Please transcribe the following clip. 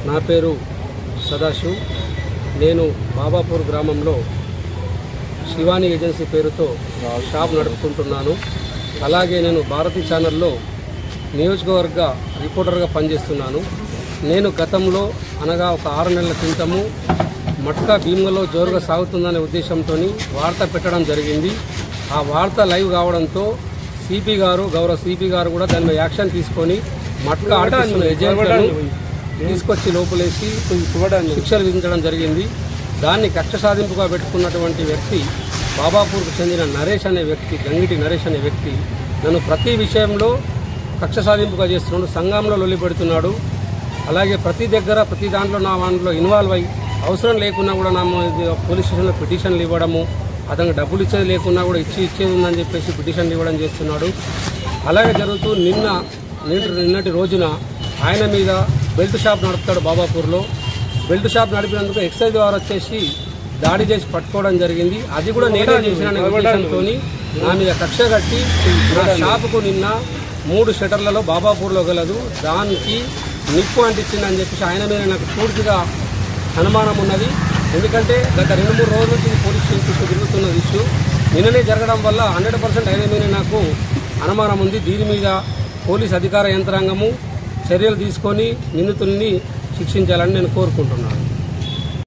నా పేరు సదాశివ్. నేను బాబాపూర్ గ్రామంలో శివాని ఏజెన్సీ పేరుతో షాప్ నడుపుకుంటున్నాను. అలాగే నేను భారతీ ఛానల్లో నియోజకవర్గ రిపోర్టర్గా పనిచేస్తున్నాను. నేను గతంలో అనగా ఒక 6 నెలల క్రితము మట్కా భీమ్గల్లో జోరుగా సాగుతుందనే ఉద్దేశంతో వార్త పెట్టడం జరిగింది. ఆ వార్త లైవ్ కావడంతో సిపి గారు, గౌరవ సిపి గారు కూడా దాని మీద యాక్షన్ తీసుకొని మట్కా ఆడుతున్న ఏజెంట్లను తీసుకొచ్చి లోపలేసి శిక్షలు విధించడం జరిగింది. దాన్ని కక్ష సాధింపుగా పెట్టుకున్నటువంటి వ్యక్తి బాబాపూర్కు చెందిన నరేష్ అనే వ్యక్తి, గంగిటి నరేష్ అనే వ్యక్తి నన్ను ప్రతి విషయంలో కక్ష సాధింపుగా చేస్తున్నాడు. సంఘంలో లొల్లి పెడుతున్నాడు. అలాగే ప్రతి దగ్గర ప్రతి దాంట్లో నా దాంట్లో ఇన్వాల్వ్ అయ్యి అవసరం లేకున్నా కూడా నా పోలీస్ స్టేషన్లో పిటిషన్లు ఇవ్వడము, అతనికి డబ్బులు ఇచ్చేది లేకున్నా కూడా ఇచ్చేది ఉందని చెప్పేసి పిటిషన్లు ఇవ్వడం చేస్తున్నాడు. అలాగే జరుగుతూ నిన్నటి రోజున ఆయన మీద బెల్ట్ షాప్ నడుపుతాడు బాబాపూర్లో. బెల్ట్ షాప్ నడిపినందుకు ఎక్సైజ్ వారు వచ్చేసి దాడి చేసి పట్టుకోవడం జరిగింది. అది కూడా నేనే చేసిన ఉద్దేశంతో నా మీద కక్ష కట్టి నా షాపుకు నిన్న 3 షటర్లలో బాబాపూర్లో గలదు దానికి నిప్పు అంటించిందని చెప్పేసి ఆయన మీద నాకు పూర్తిగా అనుమానం ఉన్నది. ఎందుకంటే గత 2-3 రోజుల నుంచి పోలీస్ స్టేషన్ చుట్టూ తిరుగుతున్న ఇష్యూ నిన్ననే జరగడం వల్ల 100% ఆయన మీద నాకు అనుమానం ఉంది. దీని మీద పోలీస్ అధికార యంత్రాంగము చర్యలు తీసుకొని నిందితుల్ని శిక్షించాలని నేను కోరుకుంటున్నాను.